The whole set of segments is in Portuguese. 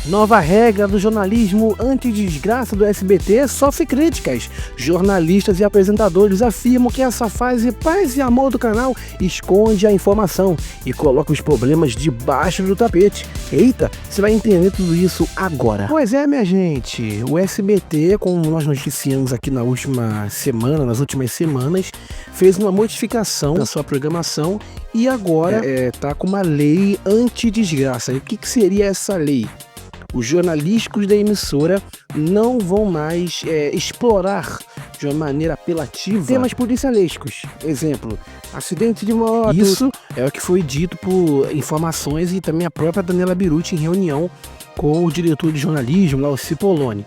Nova regra do jornalismo anti-desgraça do SBT sofre críticas. Jornalistas e apresentadores afirmam que essa fase paz e amor do canal esconde a informação e coloca os problemas debaixo do tapete. Eita, você vai entender tudo isso agora. Pois é, minha gente, o SBT, como nós noticiamos aqui nas últimas semanas, fez uma modificação na sua programação e agora tá com uma lei anti-desgraça. E o que seria essa lei? Os jornalísticos da emissora não vão mais explorar de uma maneira apelativa temas policialescos. Exemplo, acidente de moto. Isso é o que foi dito por informações e também a própria Daniela Berutti em reunião com o diretor de jornalismo, lá, o Cipollone.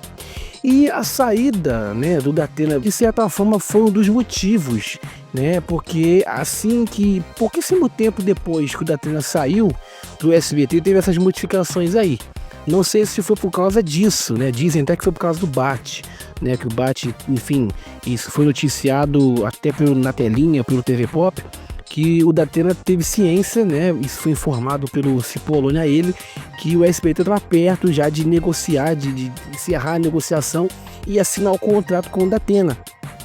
E a saída, do Datena, de certa forma, foi um dos motivos, porque pouquíssimo tempo depois que o Datena saiu do SBT, teve essas modificações aí. Não sei se foi por causa disso, dizem até que foi por causa do Bate, que o Bate, enfim, isso foi noticiado até na telinha, pelo TV Pop, que o Datena teve ciência, isso foi informado pelo Cipollone a ele, que o SBT estava perto já de negociar, de encerrar a negociação e assinar o contrato com o Datena,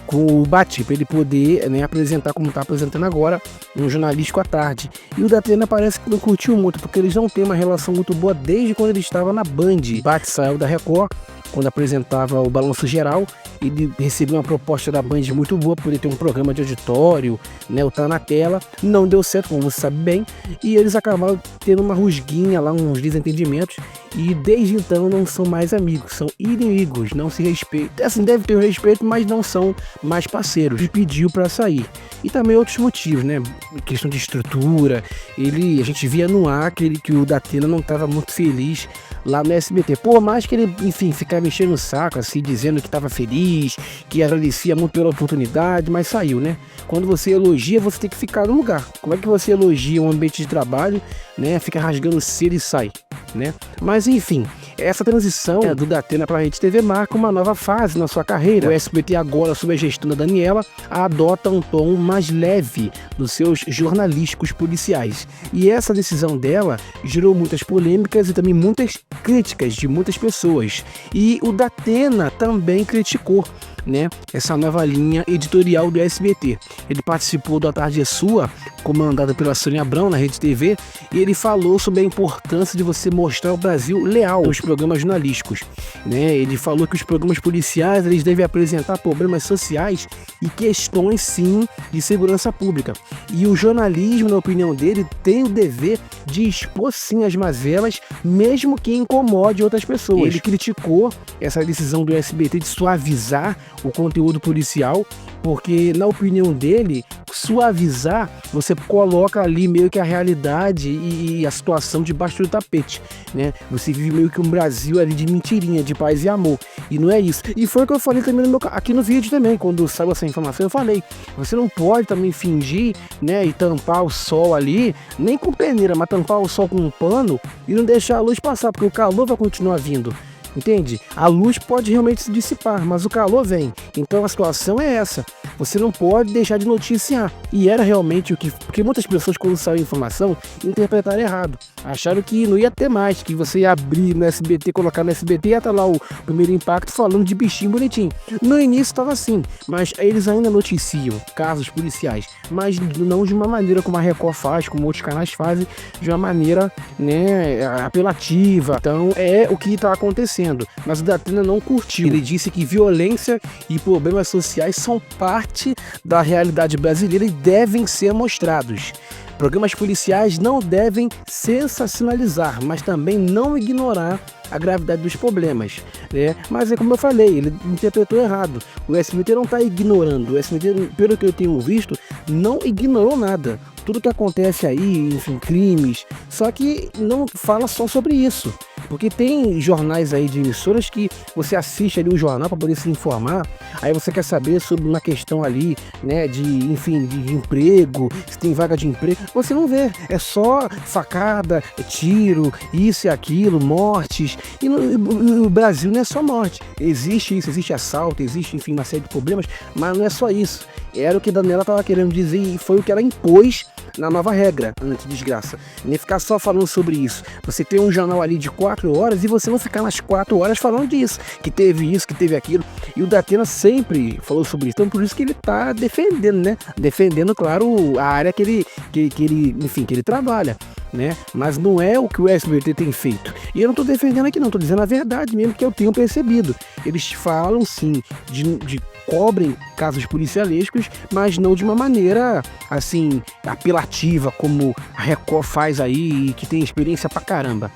com o Bate, para ele poder apresentar, como está apresentando agora, um jornalístico à tarde. E o Datena parece que não curtiu muito, porque eles não têm uma relação muito boa desde quando ele estava na Band. O Bate saiu da Record, quando apresentava o Balanço Geral, ele recebeu uma proposta da Band muito boa, por ele ter um programa de auditório, o Tá na Tela, não deu certo, como você sabe bem, e eles acabaram tendo uma rusguinha lá, uns desentendimentos, e desde então não são mais amigos, são inimigos, não se respeitam. Assim, deve ter um respeito, mas não são mais parceiros. Ele pediu para sair. E também outros motivos, questão de estrutura, a gente via no ar que o Datena não estava muito feliz lá no SBT. Por mais que ele, enfim, ficava enchendo o saco, assim, dizendo que estava feliz, que agradecia muito pela oportunidade, mas saiu, Quando você elogia, você tem que ficar no lugar. Como é que você elogia um ambiente de trabalho, fica rasgando cera e sai, Mas enfim, essa transição do Datena para a Rede TV marca uma nova fase na sua carreira. O SBT agora, sob a gestão da Daniela, adota um tom mais leve nos seus jornalísticos policiais. E essa decisão dela gerou muitas polêmicas e também muitas críticas de muitas pessoas. E o Datena também criticou essa nova linha editorial do SBT. Ele participou do A Tarde é Sua, comandada pela Sônia Abrão na Rede TV, e ele falou sobre a importância de você mostrar o Brasil leal nos programas jornalísticos. Ele falou que os programas policiais eles devem apresentar problemas sociais e questões, sim, de segurança pública. E o jornalismo, na opinião dele, tem o dever de expor, sim, as mazelas, mesmo que incomode outras pessoas. Ele criticou essa decisão do SBT de suavizar o conteúdo policial, porque, na opinião dele, suavizar, você coloca ali meio que a realidade e a situação debaixo do tapete, Você vive meio que um Brasil ali de mentirinha, de paz e amor, e não é isso. E foi o que eu falei também aqui no vídeo também, quando saiu essa informação, eu falei, você não pode também fingir, e tampar o sol ali, nem com peneira, mas tampar o sol com um pano e não deixar a luz passar, porque o calor vai continuar vindo. Entende? A luz pode realmente se dissipar, mas o calor vem. Então a situação é essa. Você não pode deixar de noticiar. E era realmente o que... Porque muitas pessoas, quando saiu a informação, interpretaram errado. Acharam que não ia ter mais, que você ia abrir no SBT, colocar no SBT e ia estar lá o Primeiro Impacto falando de bichinho bonitinho. No início estava assim, mas eles ainda noticiam casos policiais, mas não de uma maneira como a Record faz, como outros canais fazem, de uma maneira apelativa. Então é o que está acontecendo. Mas o Datena não curtiu. Ele disse que violência e problemas sociais são parte da realidade brasileira e devem ser mostrados. Programas policiais não devem sensacionalizar, mas também não ignorar a gravidade dos problemas, Mas é como eu falei, ele interpretou errado. O SBT não está ignorando. O SBT, pelo que eu tenho visto, não ignorou nada. Tudo que acontece aí, enfim, crimes, só que não fala só sobre isso. Porque tem jornais aí de emissoras que você assiste ali o jornal para poder se informar, aí você quer saber sobre uma questão ali, de emprego, se tem vaga de emprego, você não vê, é só facada, tiro, isso e aquilo, mortes, e no Brasil não é só morte, existe isso, existe assalto, existe, enfim, uma série de problemas, mas não é só isso, era o que a Daniela estava querendo dizer e foi o que ela impôs na nova regra, anti-desgraça. Nem ficar só falando sobre isso. Você tem um jornal ali de 4 horas e você não ficar nas 4 horas falando disso, que teve isso, que teve aquilo. E o Datena sempre falou sobre isso, então por isso que ele tá defendendo, né? Defendendo, claro, a área que ele trabalha, né? Mas não é o que o SBT tem feito. E eu não tô defendendo aqui não, tô dizendo a verdade mesmo que eu tenho percebido. Eles falam sim, cobrem casos policialescos, mas não de uma maneira assim apelativa como a Record faz aí, que tem experiência pra caramba.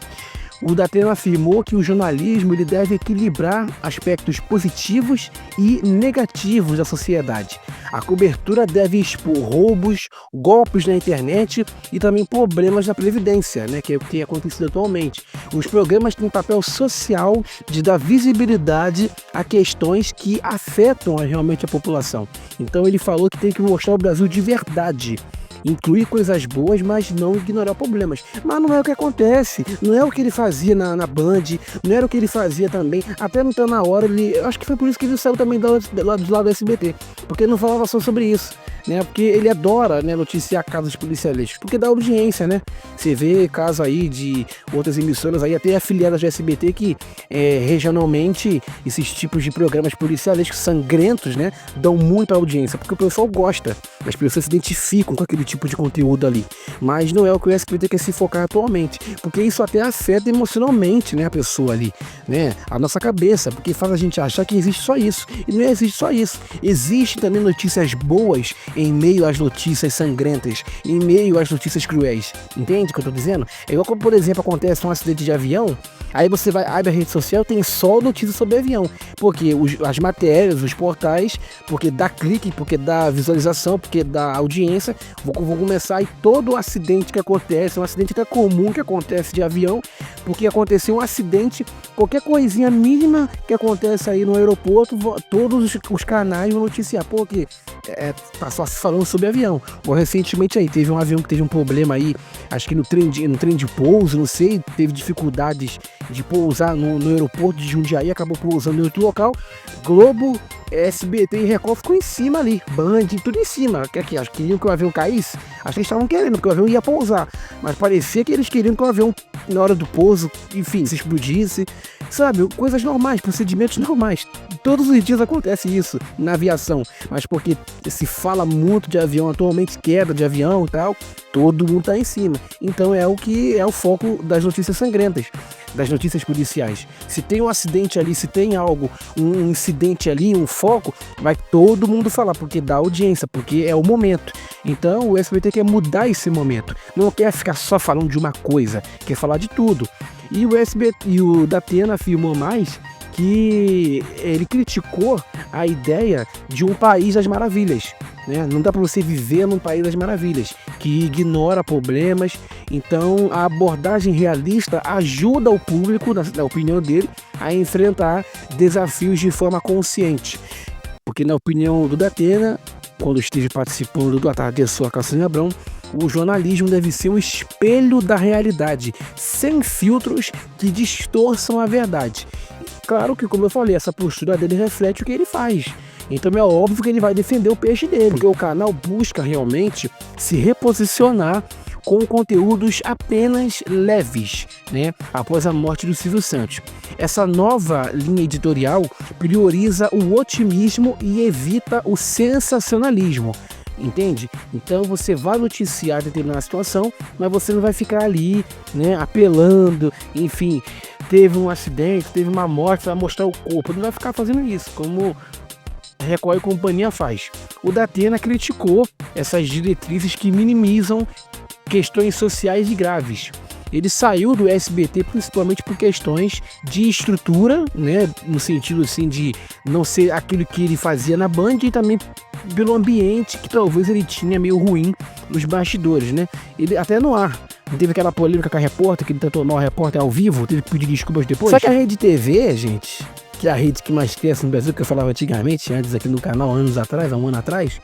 O Datena afirmou que o jornalismo ele deve equilibrar aspectos positivos e negativos da sociedade. A cobertura deve expor roubos, golpes na internet e também problemas na Previdência, né, que é o que tem acontecido atualmente. Os programas têm um papel social de dar visibilidade a questões que afetam realmente a população. Então ele falou que tem que mostrar o Brasil de verdade. Incluir coisas boas, mas não ignorar problemas. Mas não é o que acontece, não é o que ele fazia na Band, não era o que ele fazia também, até não tá na hora, eu acho que foi por isso que ele saiu também do lado do SBT, porque ele não falava só sobre isso, né, porque ele adora, né, noticiar casos policiais, porque dá audiência, né, você vê casos aí de outras emissoras aí, até afiliadas do SBT, que regionalmente esses tipos de programas policiais sangrentos, né, dão muita audiência, porque o pessoal gosta, as pessoas se identificam com aquele tipo de conteúdo ali, mas não é o que o SBT quer se focar atualmente, porque isso até afeta emocionalmente, né, a pessoa ali, né, a nossa cabeça, porque faz a gente achar que existe só isso, e não existe só isso, existe também notícias boas em meio às notícias sangrentas, em meio às notícias cruéis, entende o que eu tô dizendo? É igual quando, por exemplo, acontece um acidente de avião, aí você abre a rede social, tem só notícias sobre avião, porque as matérias, os portais, porque dá clique, porque dá visualização, porque dá audiência, vou começar e todo o acidente que acontece, um acidente até comum que acontece de avião, porque aconteceu um acidente, qualquer coisinha mínima que acontece aí no aeroporto, todos os canais vão noticiar, porque tá só se falando sobre avião. Bom, recentemente aí teve um avião que teve um problema aí, acho que no trem de pouso, não sei, teve dificuldades de pousar no aeroporto de Jundiaí, acabou pousando em outro local. Globo, SBT e Record ficou em cima ali, Band, tudo em cima. Acho que queriam que o avião caísse, acho que eles estavam querendo, porque o avião ia pousar, mas parecia que eles queriam que o avião, na hora do pouso, enfim, se explodisse, sabe, coisas normais, procedimentos normais. Todos os dias acontece isso na aviação, mas porque se fala muito de avião atualmente, queda de avião e tal, todo mundo tá em cima. Então é o que é o foco das notícias sangrentas, das notícias policiais. Se tem um acidente ali, se tem algo, um incidente ali, um foco, vai todo mundo falar, porque dá audiência, porque é o momento. Então o SBT quer mudar esse momento, não quer ficar só falando de uma coisa, quer falar de tudo. E o SBT e o Datena afirmou mais que ele criticou a ideia de um país das maravilhas, né? Não dá para você viver num país das maravilhas, que ignora problemas. Então a abordagem realista ajuda o público, na opinião dele, a enfrentar desafios de forma consciente. Porque na opinião do Datena, quando esteve participando do Atardeceu a Castanha Abrão, o jornalismo deve ser um espelho da realidade, sem filtros que distorçam a verdade. Claro que, como eu falei, essa postura dele reflete o que ele faz. Então é óbvio que ele vai defender o peixe dele, porque o canal busca realmente se reposicionar com conteúdos apenas leves, né? Após a morte do Silvio Santos. Essa nova linha editorial prioriza o otimismo e evita o sensacionalismo. Entende? Então você vai noticiar determinada situação, mas você não vai ficar ali, né, apelando, enfim, teve um acidente, teve uma morte, vai mostrar o corpo, não vai ficar fazendo isso, como Record e companhia faz. O Datena criticou essas diretrizes que minimizam questões sociais e graves. Ele saiu do SBT principalmente por questões de estrutura, né, no sentido assim de não ser aquilo que ele fazia na Band, e também pelo ambiente que talvez ele tinha meio ruim nos bastidores, né? Ele até no ar. Não teve aquela polêmica com a repórter, que ele tentou tomar o repórter ao vivo, teve que pedir desculpas depois. Só que a Rede TV, gente, que é a rede que mais cresce no Brasil, que eu falava antigamente, antes aqui no canal, anos atrás, há um ano atrás,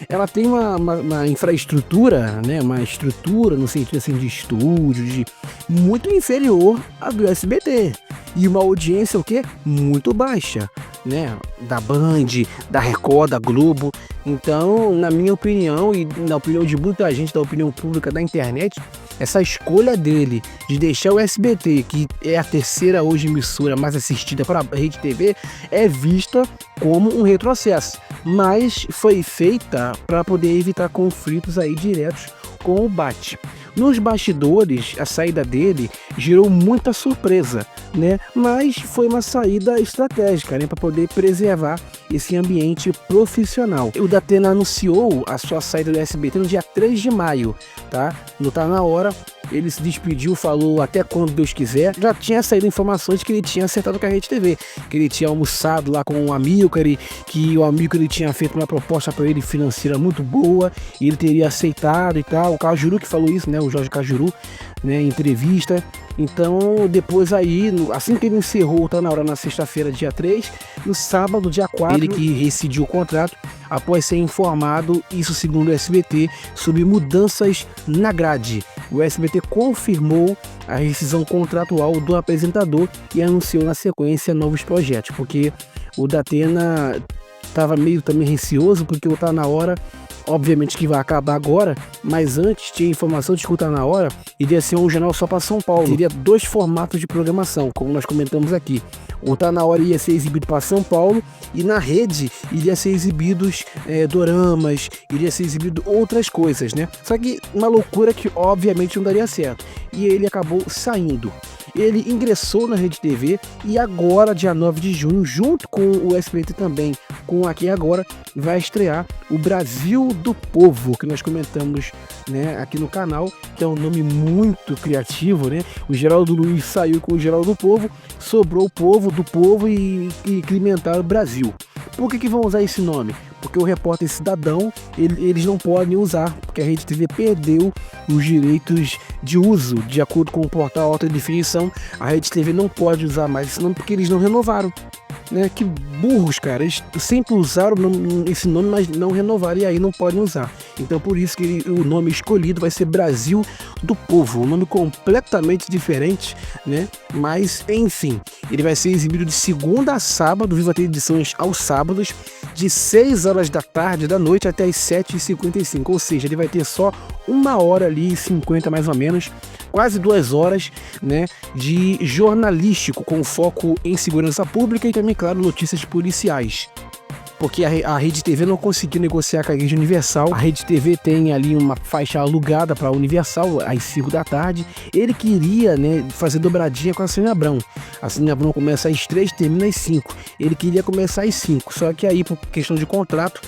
ela tem uma infraestrutura, né, uma estrutura no sentido assim de estúdio, muito inferior à do SBT. E uma audiência o quê? Muito baixa, né? Da Band, da Record, da Globo. Então, na minha opinião e na opinião de muita gente, da opinião pública da internet, essa escolha dele de deixar o SBT, que é a terceira hoje emissora mais assistida para a Rede TV, é vista como um retrocesso, mas foi feita para poder evitar conflitos aí diretos com o BAT. Nos bastidores, a saída dele gerou muita surpresa, né? Mas foi uma saída estratégica, né? Para poder preservar esse ambiente profissional. O Datena anunciou a sua saída do SBT no dia 3 de maio, tá? Não tá na hora. Ele se despediu, falou até quando Deus quiser. Já tinha saído informações que ele tinha acertado com a Rede TV, que ele tinha almoçado lá com o Amilcar, que o Amilcar tinha feito uma proposta para ele financeira muito boa, e ele teria aceitado e tal. O Cajuru que falou isso, né? O Jorge Cajuru, né? Em entrevista. Então, depois aí, assim que ele encerrou, tá na hora, na sexta-feira, dia 3, no sábado, dia 4, ele que rescindiu o contrato após ser informado, isso segundo o SBT, sobre mudanças na grade. O SBT confirmou a rescisão contratual do apresentador e anunciou na sequência novos projetos, porque o Datena estava meio também receoso, porque o Tá Na Hora, obviamente que vai acabar agora, mas antes tinha informação de que o Tá Na Hora iria ser um jornal só para São Paulo. Teria dois formatos de programação, como nós comentamos aqui. O Tá Na Hora ia ser exibido para São Paulo e na rede iria ser exibidos doramas, iria ser exibido outras coisas, né? Só que uma loucura que obviamente não daria certo. E ele acabou saindo. Ele ingressou na Rede TV e agora, dia 9 de junho, junto com o SBT também, com Aqui Agora, vai estrear o Brasil do Povo, que nós comentamos, né, aqui no canal, que é um nome muito criativo, né? O Geraldo Luiz saiu com o Geraldo do Povo, sobrou o Povo do Povo e incrementaram o Brasil. Por que vão usar esse nome? Porque o Repórter Cidadão, eles não podem usar, porque a Rede TV perdeu os direitos de uso. De acordo com o portal Alta Definição, a Rede TV não pode usar mais esse nome porque eles não renovaram. Né? Que burros, cara. Eles sempre usaram esse nome, mas não renovaram, e aí não podem usar. Então por isso que o nome escolhido vai ser Brasil do Povo, um nome completamente diferente, né? Mas enfim, ele vai ser exibido de segunda a sábado, vai ter edições aos sábados, de 6 horas da tarde, da noite, até as 7h55, ou seja, ele vai ter só 1h ali, 50 mais ou menos, quase 2 horas, né, de jornalístico, com foco em segurança pública e também, claro, notícias policiais. Porque a Rede TV não conseguiu negociar com a Rede Universal. A Rede TV tem ali uma faixa alugada para a Universal às 5 da tarde. Ele queria, né, fazer dobradinha com a Sônia Abrão. A Sônia Abrão começa às 3, termina às 5. Ele queria começar às 5, só que aí, por questão de contrato,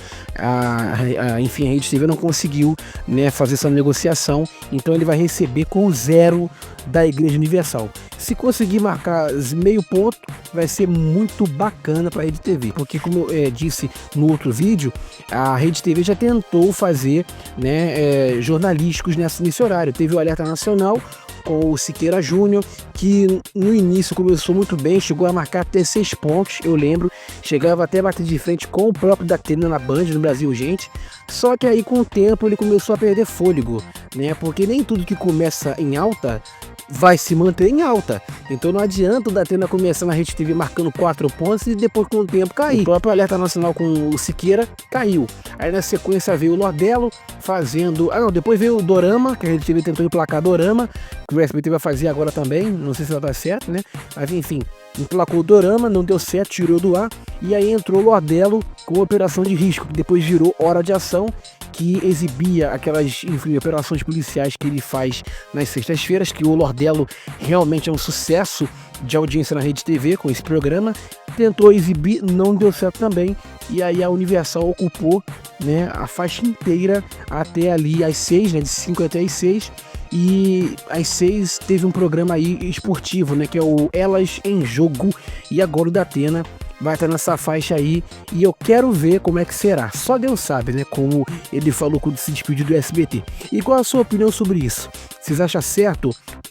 enfim, a Rede TV não conseguiu, né, fazer essa negociação. Então ele vai receber com 0 da Igreja Universal. Se conseguir marcar meio ponto, vai ser muito bacana para a Rede TV, porque como eu disse no outro vídeo, a Rede TV já tentou fazer, né, jornalísticos nesse horário. Teve o Alerta Nacional com o Siqueira Júnior, que no início começou muito bem, chegou a marcar até 6 pontos, eu lembro, chegava até a bater de frente com o próprio Datena na Band, no Brasil Gente, só que aí com o tempo ele começou a perder fôlego, né, porque nem tudo que começa em alta vai se manter em alta. Então não adianta o Datena começar na Rede TV marcando 4 pontos e depois com o tempo cair. O próprio Alerta Nacional com o Siqueira caiu. Aí na sequência veio o Lordelo fazendo... depois veio o Dorama, que a Rede TV tentou emplacar Dorama, que o SBT vai fazer agora também, não sei se vai dar certo, né? Mas enfim, emplacou o Dorama, não deu certo, tirou do ar, e aí entrou o Lordelo com Operação de Risco, que depois virou Hora de Ação, que exibia aquelas, enfim, operações policiais que ele faz nas sextas-feiras, que o Lordelo realmente é um sucesso de audiência na Rede TV com esse programa. Tentou exibir, não deu certo também, e aí a Universal ocupou, né, a faixa inteira até ali às 6, né, de 5 até às 6, e às 6 teve um programa aí esportivo, né, que é o Elas em Jogo, e agora o Datena vai estar nessa faixa aí, e eu quero ver como é que será. Só Deus sabe, né, como ele falou quando se despediu do SBT. E qual a sua opinião sobre isso? Vocês acham certo,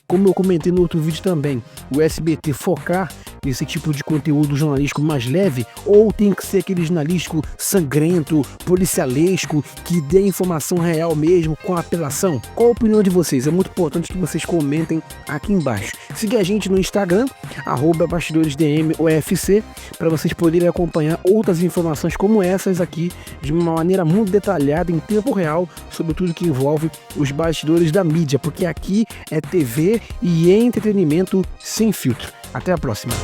como eu comentei no outro vídeo também, o SBT focar desse tipo de conteúdo jornalístico mais leve, ou tem que ser aquele jornalístico sangrento, policialesco, que dê informação real mesmo, com apelação? Qual a opinião de vocês? É muito importante que vocês comentem aqui embaixo. Siga a gente no Instagram, @BastidoresDMUFC, para vocês poderem acompanhar outras informações como essas aqui, de uma maneira muito detalhada, em tempo real, sobre tudo que envolve os bastidores da mídia, porque aqui é TV e entretenimento sem filtro. Até a próxima!